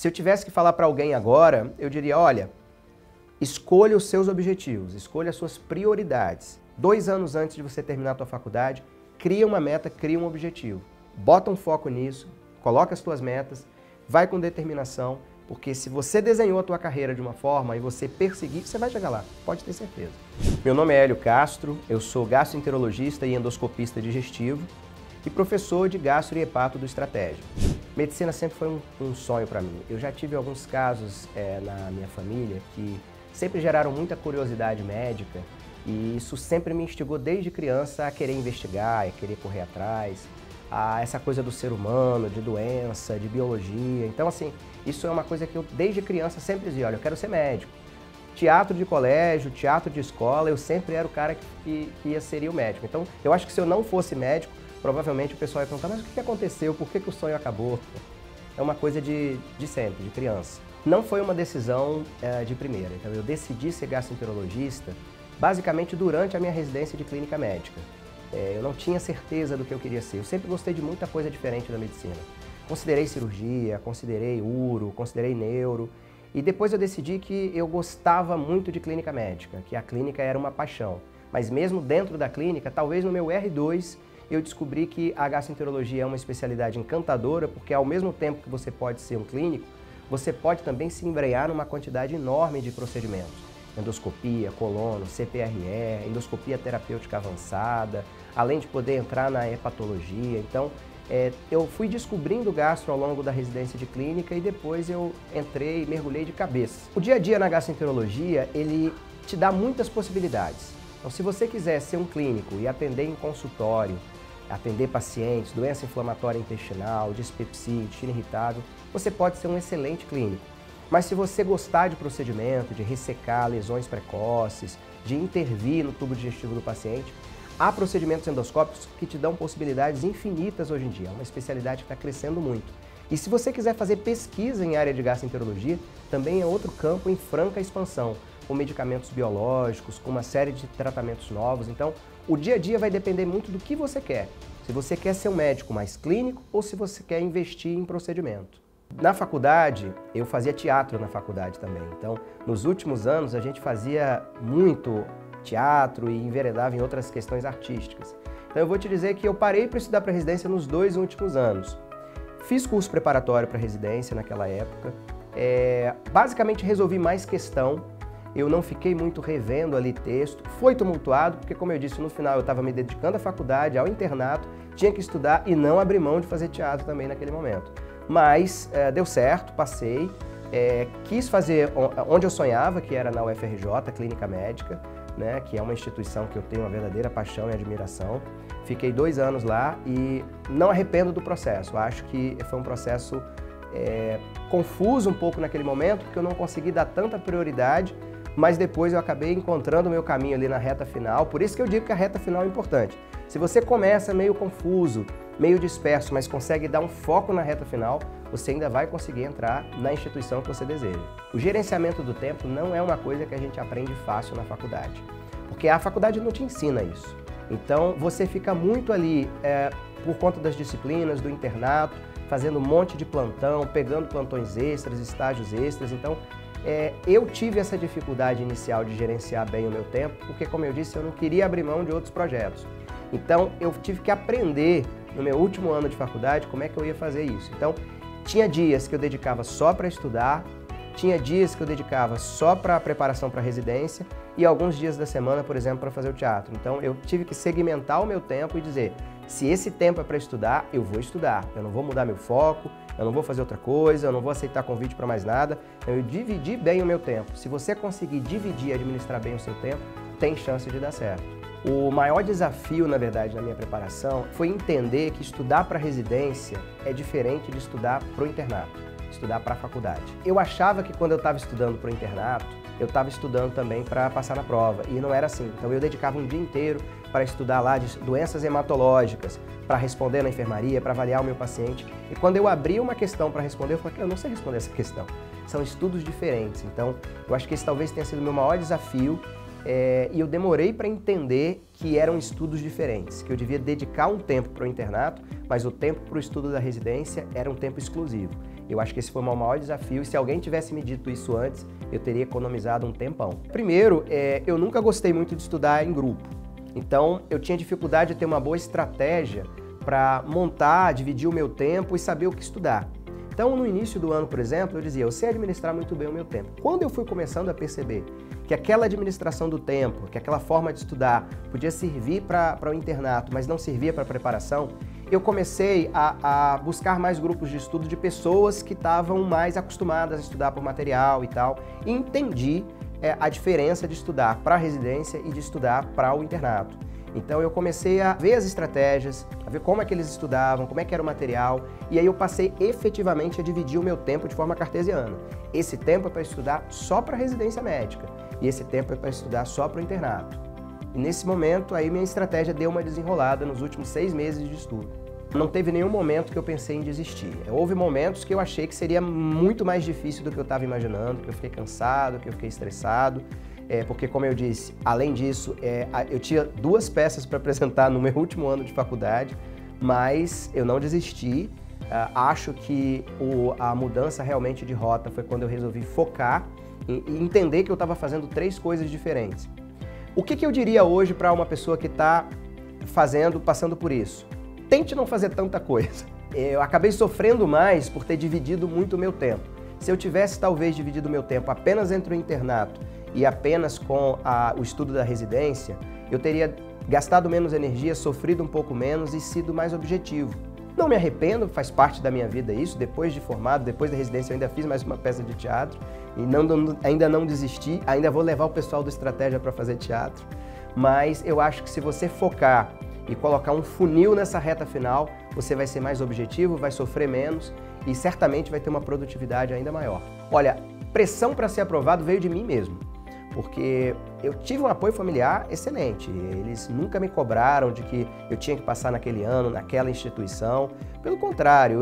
Se eu tivesse que falar para alguém agora, eu diria, olha, escolha os seus objetivos, escolha as suas prioridades. 2 anos antes de você terminar a tua faculdade, cria uma meta, cria um objetivo. Bota um foco nisso, coloca as tuas metas, vai com determinação, porque se você desenhou a tua carreira de uma forma e você perseguir, você vai chegar lá, pode ter certeza. Meu nome é Hélio Castro, eu sou gastroenterologista e endoscopista digestivo e professor de gastro e hepato do Estratégia. Medicina sempre foi um sonho para mim. Eu já tive alguns casos na minha família que sempre geraram muita curiosidade médica e isso sempre me instigou desde criança a querer investigar, a querer correr atrás, a essa coisa do ser humano, de doença, de biologia. Então, assim, isso é uma coisa que eu desde criança sempre dizia, olha, eu quero ser médico. Teatro de colégio, teatro de escola, eu sempre era o cara que seria o médico. Então, eu acho que se eu não fosse médico, provavelmente o pessoal ia perguntar, mas o que aconteceu? Por que o sonho acabou? É uma coisa de sempre, de criança. Não foi uma decisão de primeira. Então, eu decidi ser gastroenterologista basicamente durante a minha residência de clínica médica. Eu não tinha certeza do que eu queria ser. Eu sempre gostei de muita coisa diferente da medicina. Considerei cirurgia, considerei uro, considerei neuro. E depois eu decidi que eu gostava muito de clínica médica, que a clínica era uma paixão. Mas mesmo dentro da clínica, talvez no meu R2, eu descobri que a gastroenterologia é uma especialidade encantadora, porque ao mesmo tempo que você pode ser um clínico, você pode também se embrenhar numa quantidade enorme de procedimentos. Endoscopia, colono, CPRE, endoscopia terapêutica avançada, além de poder entrar na hepatologia. Então, eu fui descobrindo gastro ao longo da residência de clínica e depois eu entrei e mergulhei de cabeça. O dia a dia na gastroenterologia, ele te dá muitas possibilidades. Então, se você quiser ser um clínico e atender em consultório, atender pacientes, doença inflamatória intestinal, dispepsia, intestino irritável, você pode ser um excelente clínico. Mas se você gostar de procedimento, de ressecar lesões precoces, de intervir no tubo digestivo do paciente, há procedimentos endoscópicos que te dão possibilidades infinitas hoje em dia. É uma especialidade que está crescendo muito. E se você quiser fazer pesquisa em área de gastroenterologia, também é outro campo em franca expansão, com medicamentos biológicos, com uma série de tratamentos novos. Então, o dia a dia vai depender muito do que você quer. Se você quer ser um médico mais clínico ou se você quer investir em procedimento. Na faculdade, eu fazia teatro na faculdade também. Então, nos últimos anos, a gente fazia muito teatro e enveredava em outras questões artísticas. Então, eu vou te dizer que eu parei para estudar para residência nos 2 últimos anos. Fiz curso preparatório para residência naquela época. Basicamente, resolvi mais questão. Eu não fiquei muito revendo ali texto. Foi tumultuado, porque, como eu disse, no final eu estava me dedicando à faculdade, ao internato, tinha que estudar e não abrir mão de fazer teatro também naquele momento. Mas deu certo, passei, quis fazer onde eu sonhava, que era na UFRJ, Clínica Médica, né, que é uma instituição que eu tenho uma verdadeira paixão e admiração. Fiquei 2 anos lá e não arrependo do processo. Acho que foi um processo confuso um pouco naquele momento, porque eu não consegui dar tanta prioridade, mas depois eu acabei encontrando o meu caminho ali na reta final. Por isso que eu digo que a reta final é importante. Se você começa meio confuso, meio disperso, mas consegue dar um foco na reta final, você ainda vai conseguir entrar na instituição que você deseja. O gerenciamento do tempo não é uma coisa que a gente aprende fácil na faculdade, porque a faculdade não te ensina isso. Então, você fica muito ali por conta das disciplinas, do internato, fazendo um monte de plantão, pegando plantões extras, estágios extras. Então, eu tive essa dificuldade inicial de gerenciar bem o meu tempo, porque, como eu disse, eu não queria abrir mão de outros projetos. Então, eu tive que aprender no meu último ano de faculdade como é que eu ia fazer isso. Então, tinha dias que eu dedicava só para estudar, tinha dias que eu dedicava só para a preparação para a residência e alguns dias da semana, por exemplo, para fazer o teatro. Então, eu tive que segmentar o meu tempo e dizer, se esse tempo é para estudar, eu vou estudar. Eu não vou mudar meu foco, eu não vou fazer outra coisa, eu não vou aceitar convite para mais nada. Então, eu dividi bem o meu tempo. Se você conseguir dividir e administrar bem o seu tempo, tem chance de dar certo. O maior desafio, na verdade, na minha preparação foi entender que estudar para residência é diferente de estudar para o internato, estudar para a faculdade. Eu achava que quando eu estava estudando para o internato, eu estava estudando também para passar na prova, e não era assim. Então eu dedicava um dia inteiro para estudar lá de doenças hematológicas, para responder na enfermaria, para avaliar o meu paciente. E quando eu abri uma questão para responder, eu falei, eu não sei responder essa questão. São estudos diferentes. Então, eu acho que esse talvez tenha sido o meu maior desafio. E eu demorei para entender que eram estudos diferentes, que eu devia dedicar um tempo para o internato, mas o tempo para o estudo da residência era um tempo exclusivo. Eu acho que esse foi o meu maior desafio, e se alguém tivesse me dito isso antes, eu teria economizado um tempão. Primeiro, eu nunca gostei muito de estudar em grupo. Então, eu tinha dificuldade de ter uma boa estratégia para montar, dividir o meu tempo e saber o que estudar. Então, no início do ano, por exemplo, eu dizia, eu sei administrar muito bem o meu tempo. Quando eu fui começando a perceber que aquela administração do tempo, que aquela forma de estudar podia servir para o internato, mas não servia para a preparação, eu comecei a buscar mais grupos de estudo de pessoas que estavam mais acostumadas a estudar por material e tal, e entendi a diferença de estudar para a residência e de estudar para o internato. Então eu comecei a ver as estratégias, a ver como é que eles estudavam, como é que era o material, e aí eu passei efetivamente a dividir o meu tempo de forma cartesiana. Esse tempo é para estudar só para a residência médica, e esse tempo é para estudar só para o internato. E nesse momento aí minha estratégia deu uma desenrolada nos últimos 6 meses de estudo. Não teve nenhum momento que eu pensei em desistir. Houve momentos que eu achei que seria muito mais difícil do que eu estava imaginando, que eu fiquei cansado, que eu fiquei estressado, porque, como eu disse, além disso, eu tinha 2 peças para apresentar no meu último ano de faculdade, mas eu não desisti. Acho que a mudança realmente de rota foi quando eu resolvi focar e entender que eu estava fazendo 3 coisas diferentes. O que eu diria hoje para uma pessoa que está passando por isso? Tente não fazer tanta coisa. Eu acabei sofrendo mais por ter dividido muito o meu tempo. Se eu tivesse talvez dividido o meu tempo apenas entre o internato e apenas com o estudo da residência, eu teria gastado menos energia, sofrido um pouco menos e sido mais objetivo. Não me arrependo, faz parte da minha vida isso. Depois de formado, depois da residência, eu ainda fiz mais uma peça de teatro e ainda não desisti, ainda vou levar o pessoal do Estratégia para fazer teatro. Mas eu acho que se você focar e colocar um funil nessa reta final, você vai ser mais objetivo, vai sofrer menos e certamente vai ter uma produtividade ainda maior. Olha, pressão para ser aprovado veio de mim mesmo, porque eu tive um apoio familiar excelente. Eles nunca me cobraram de que eu tinha que passar naquele ano, naquela instituição. Pelo contrário,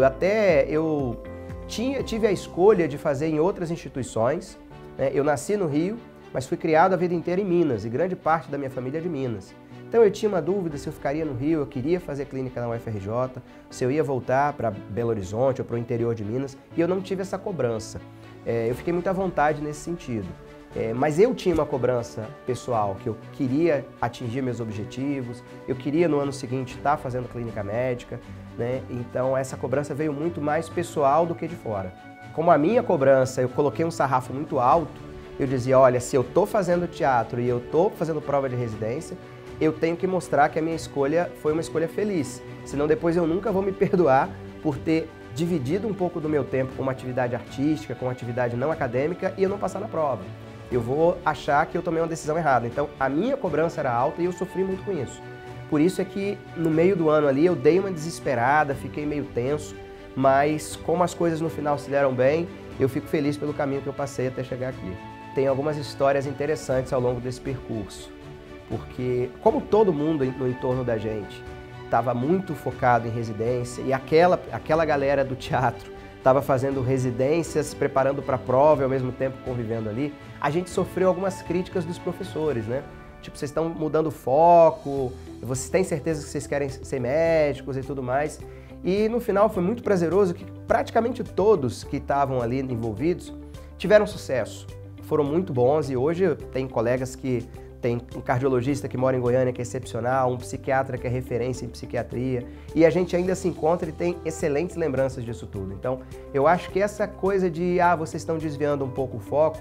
eu tive a escolha de fazer em outras instituições, né? Eu nasci no Rio, mas fui criado a vida inteira em Minas, e grande parte da minha família é de Minas. Então eu tinha uma dúvida se eu ficaria no Rio, eu queria fazer clínica na UFRJ, se eu ia voltar para Belo Horizonte ou para o interior de Minas, e eu não tive essa cobrança. Eu fiquei muito à vontade nesse sentido. Mas eu tinha uma cobrança pessoal, que eu queria atingir meus objetivos, eu queria no ano seguinte estar fazendo clínica médica, né? Então essa cobrança veio muito mais pessoal do que de fora. Como a minha cobrança, eu coloquei um sarrafo muito alto, eu dizia, olha, se eu estou fazendo teatro e eu estou fazendo prova de residência, eu tenho que mostrar que a minha escolha foi uma escolha feliz, senão depois eu nunca vou me perdoar por ter dividido um pouco do meu tempo com uma atividade artística, com uma atividade não acadêmica e eu não passar na prova. Eu vou achar que eu tomei uma decisão errada. Então, a minha cobrança era alta e eu sofri muito com isso. Por isso é que no meio do ano ali eu dei uma desesperada, fiquei meio tenso, mas como as coisas no final se deram bem, eu fico feliz pelo caminho que eu passei até chegar aqui. Tem algumas histórias interessantes ao longo desse percurso, porque como todo mundo no entorno da gente estava muito focado em residência e aquela galera do teatro estava fazendo residências, se preparando para a prova e ao mesmo tempo convivendo ali, a gente sofreu algumas críticas dos professores, né? Tipo, vocês estão mudando o foco, vocês têm certeza que vocês querem ser médicos e tudo mais. E no final foi muito prazeroso que praticamente todos que estavam ali envolvidos tiveram sucesso. Foram muito bons e hoje tem colegas que tem um cardiologista que mora em Goiânia que é excepcional, um psiquiatra que é referência em psiquiatria, e a gente ainda se encontra e tem excelentes lembranças disso tudo. Então, eu acho que essa coisa de, vocês estão desviando um pouco o foco,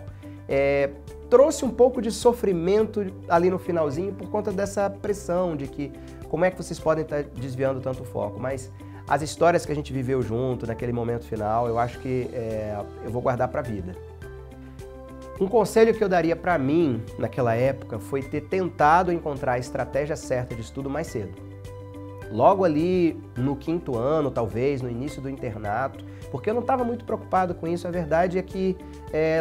trouxe um pouco de sofrimento ali no finalzinho por conta dessa pressão de que como é que vocês podem estar desviando tanto o foco, mas as histórias que a gente viveu junto naquele momento final, eu acho que eu vou guardar para a vida. Um conselho que eu daria para mim naquela época foi ter tentado encontrar a estratégia certa de estudo mais cedo. Logo ali no 5º ano, talvez, no início do internato, porque eu não estava muito preocupado com isso. A verdade é que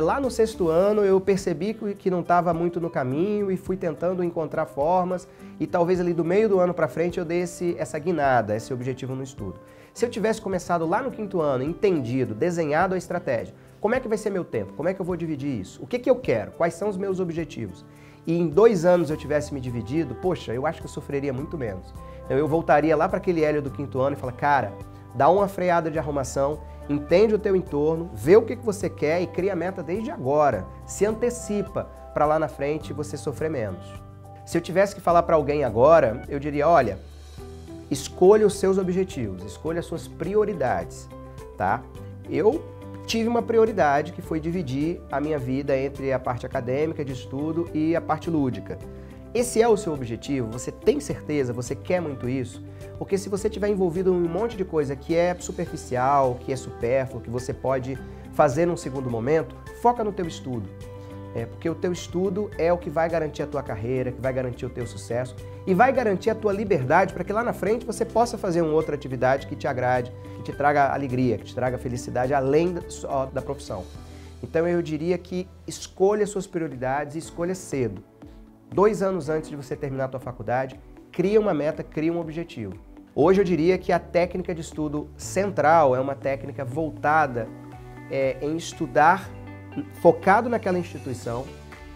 lá no 6º ano eu percebi que não estava muito no caminho e fui tentando encontrar formas e talvez ali do meio do ano para frente eu dei essa guinada, esse objetivo no estudo. Se eu tivesse começado lá no 5º ano, entendido, desenhado a estratégia, como é que vai ser meu tempo? Como é que eu vou dividir isso? O que eu quero? Quais são os meus objetivos? E em 2 anos eu tivesse me dividido, poxa, eu acho que eu sofreria muito menos. Eu voltaria lá para aquele Hélio do 5º ano e falar, cara, dá uma freada de arrumação Entende o teu entorno, vê o que você quer e cria a meta desde agora. Se antecipa para lá na frente você sofrer menos. Se eu tivesse que falar para alguém agora, eu diria, olha, escolha os seus objetivos, escolha as suas prioridades, tá? Eu tive uma prioridade que foi dividir a minha vida entre a parte acadêmica de estudo e a parte lúdica. Esse é o seu objetivo? Você tem certeza? Você quer muito isso? Porque se você estiver envolvido em um monte de coisa que é superficial, que é supérfluo, que você pode fazer num segundo momento, foca no teu estudo. Porque o teu estudo é o que vai garantir a tua carreira, que vai garantir o teu sucesso e vai garantir a tua liberdade para que lá na frente você possa fazer uma outra atividade que te agrade, que te traga alegria, que te traga felicidade além só da profissão. Então eu diria que escolha suas prioridades e escolha cedo. 2 anos antes de você terminar a tua faculdade, cria uma meta, cria um objetivo. Hoje eu diria que a técnica de estudo central é uma técnica voltada em estudar focado naquela instituição,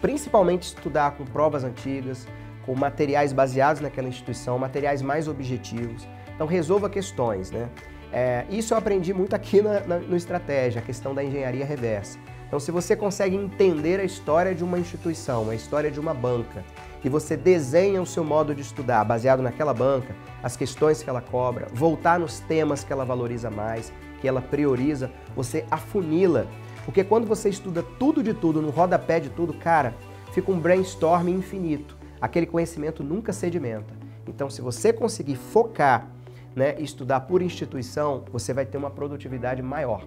principalmente estudar com provas antigas, com materiais baseados naquela instituição, materiais mais objetivos. Então resolva questões, né? Isso eu aprendi muito aqui no Estratégia, a questão da engenharia reversa. Então se você consegue entender a história de uma instituição, a história de uma banca, e você desenha o seu modo de estudar baseado naquela banca, as questões que ela cobra, voltar nos temas que ela valoriza mais, que ela prioriza, você afunila. Porque quando você estuda tudo de tudo, no rodapé de tudo, cara, fica um brainstorm infinito. Aquele conhecimento nunca sedimenta. Então, se você conseguir focar, né, e estudar por instituição, você vai ter uma produtividade maior.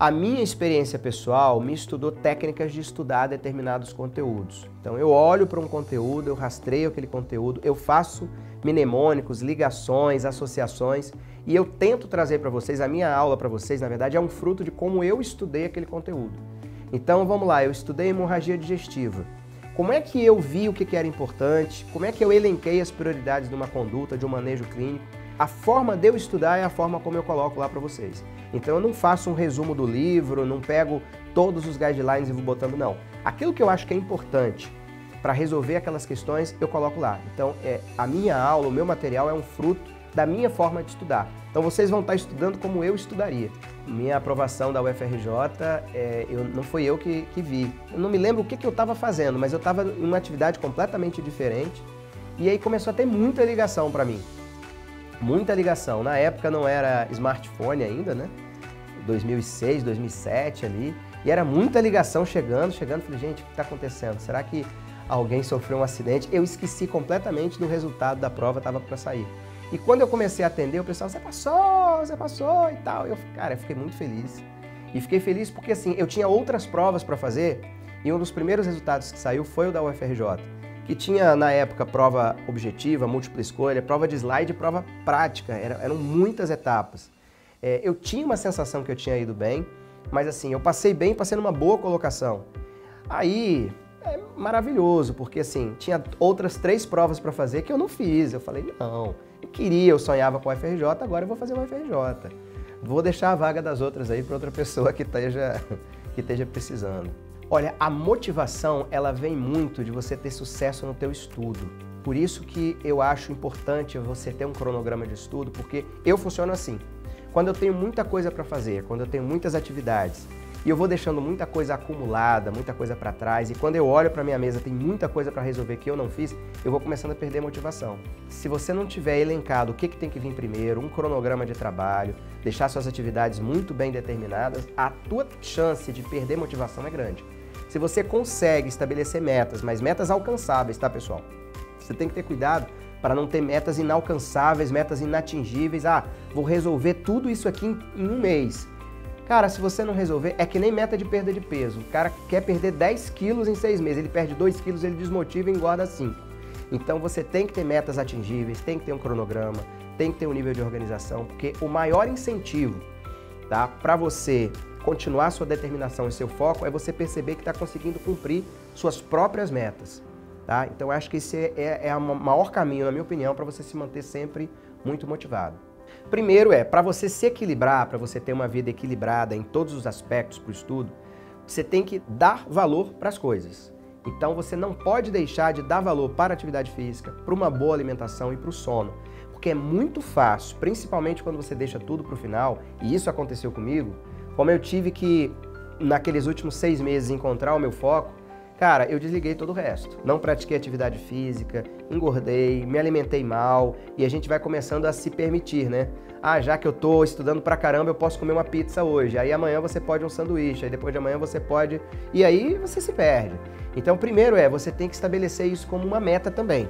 A minha experiência pessoal me estudou técnicas de estudar determinados conteúdos. Então, eu olho para um conteúdo, eu rastreio aquele conteúdo, eu faço mnemônicos, ligações, associações, e eu tento trazer para vocês, a minha aula para vocês, na verdade, é um fruto de como eu estudei aquele conteúdo. Então, vamos lá, eu estudei hemorragia digestiva. Como é que eu vi o que era importante? Como é que eu elenquei as prioridades de uma conduta, de um manejo clínico? A forma de eu estudar é a forma como eu coloco lá para vocês. Então, eu não faço um resumo do livro, não pego todos os guidelines e vou botando, não. Aquilo que eu acho que é importante para resolver aquelas questões, eu coloco lá. Então, a minha aula, o meu material é um fruto da minha forma de estudar. Então vocês vão estar estudando como eu estudaria. Minha aprovação da UFRJ, não foi eu que vi. Eu não me lembro o que eu estava fazendo, mas eu estava em uma atividade completamente diferente e aí começou a ter muita ligação para mim. Muita ligação. Na época não era smartphone ainda, né? 2006, 2007 ali. E era muita ligação chegando. Falei, gente, o que está acontecendo? Será que alguém sofreu um acidente? Eu esqueci completamente do resultado da prova, estava para sair. E quando eu comecei a atender, o pessoal, você passou e tal. Eu fiquei muito feliz. E fiquei feliz porque, assim, eu tinha outras provas para fazer e um dos primeiros resultados que saiu foi o da UFRJ, que tinha, na época, prova objetiva, múltipla escolha, prova de slide e prova prática. Eram muitas etapas. Eu tinha uma sensação que eu tinha ido bem, mas, assim, eu passei bem, passei numa boa colocação. Aí, é maravilhoso, porque, assim, tinha outras 3 provas para fazer que eu não fiz. Eu falei, não... Eu sonhava com o UFRJ, agora eu vou fazer o UFRJ. Vou deixar a vaga das outras aí para outra pessoa que esteja precisando. Olha, a motivação, ela vem muito de você ter sucesso no teu estudo. Por isso que eu acho importante você ter um cronograma de estudo, porque eu funciono assim. Quando eu tenho muita coisa para fazer, quando eu tenho muitas atividades, e eu vou deixando muita coisa acumulada, muita coisa para trás, e quando eu olho para minha mesa tem muita coisa para resolver que eu não fiz, eu vou começando a perder motivação. Se você não tiver elencado o que tem que vir primeiro, um cronograma de trabalho, deixar suas atividades muito bem determinadas, a tua chance de perder motivação é grande. Se você consegue estabelecer metas, mas metas alcançáveis, tá, pessoal? Você tem que ter cuidado para não ter metas inalcançáveis, metas inatingíveis. Vou resolver tudo isso aqui em um mês. Cara, se você não resolver, é que nem meta de perda de peso. O cara quer perder 10 quilos em 6 meses, ele perde 2 quilos, ele desmotiva e engorda 5. Então você tem que ter metas atingíveis, tem que ter um cronograma, tem que ter um nível de organização, porque o maior incentivo, tá, para você continuar sua determinação e seu foco é você perceber que está conseguindo cumprir suas próprias metas. Tá? Então eu acho que esse é o maior caminho, na minha opinião, para você se manter sempre muito motivado. Primeiro para você se equilibrar, para você ter uma vida equilibrada em todos os aspectos para o estudo, você tem que dar valor para as coisas. Então você não pode deixar de dar valor para a atividade física, para uma boa alimentação e para o sono. Porque é muito fácil, principalmente quando você deixa tudo para o final, e isso aconteceu comigo, como eu tive que, naqueles últimos 6 meses, encontrar o meu foco, cara, eu desliguei todo o resto. Não pratiquei atividade física, engordei, me alimentei mal, e a gente vai começando a se permitir, né? Ah, já que eu tô estudando pra caramba, eu posso comer uma pizza hoje. Aí amanhã você pode um sanduíche, aí depois de amanhã você pode... E aí você se perde. Então, primeiro você tem que estabelecer isso como uma meta também.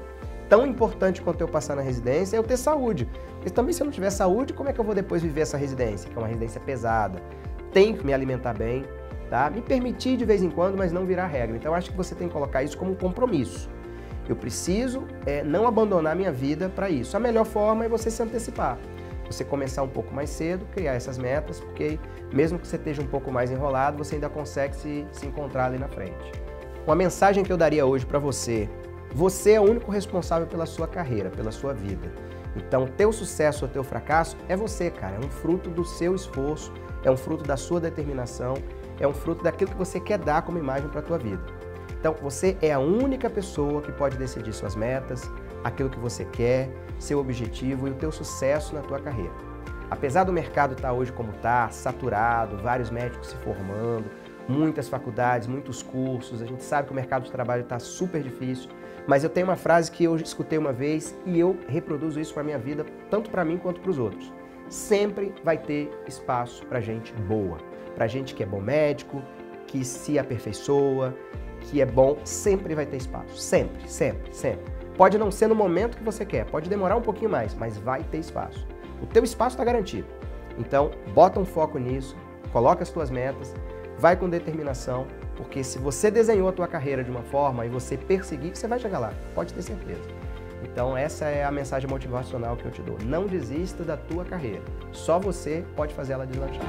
Tão importante quanto eu passar na residência é eu ter saúde. Porque também se eu não tiver saúde, como é que eu vou depois viver essa residência? Que é uma residência pesada. Tenho que me alimentar bem, tá? Me permitir de vez em quando, mas não virar regra. Então, eu acho que você tem que colocar isso como um compromisso. Eu preciso não abandonar minha vida para isso. A melhor forma é você se antecipar. Você começar um pouco mais cedo, criar essas metas, porque mesmo que você esteja um pouco mais enrolado, você ainda consegue se encontrar ali na frente. Uma mensagem que eu daria hoje para você: você é o único responsável pela sua carreira, pela sua vida. Então, teu sucesso ou teu fracasso é você, cara. É um fruto do seu esforço, é um fruto da sua determinação, é um fruto daquilo que você quer dar como imagem para a tua vida. Então, você é a única pessoa que pode decidir suas metas, aquilo que você quer, seu objetivo e o teu sucesso na tua carreira. Apesar do mercado estar hoje como está, saturado, vários médicos se formando, muitas faculdades, muitos cursos, a gente sabe que o mercado de trabalho está super difícil, mas eu tenho uma frase que eu escutei uma vez e eu reproduzo isso para a minha vida, tanto para mim quanto para os outros. Sempre vai ter espaço para gente boa, para gente que é bom médico, que se aperfeiçoa, que é bom, sempre vai ter espaço. Sempre, sempre, sempre. Pode não ser no momento que você quer, pode demorar um pouquinho mais, mas vai ter espaço. O teu espaço está garantido. Então, bota um foco nisso, coloca as tuas metas, vai com determinação, porque se você desenhou a tua carreira de uma forma e você perseguir, você vai chegar lá, pode ter certeza. Então, essa é a mensagem motivacional que eu te dou. Não desista da tua carreira. Só você pode fazer ela deslanchar.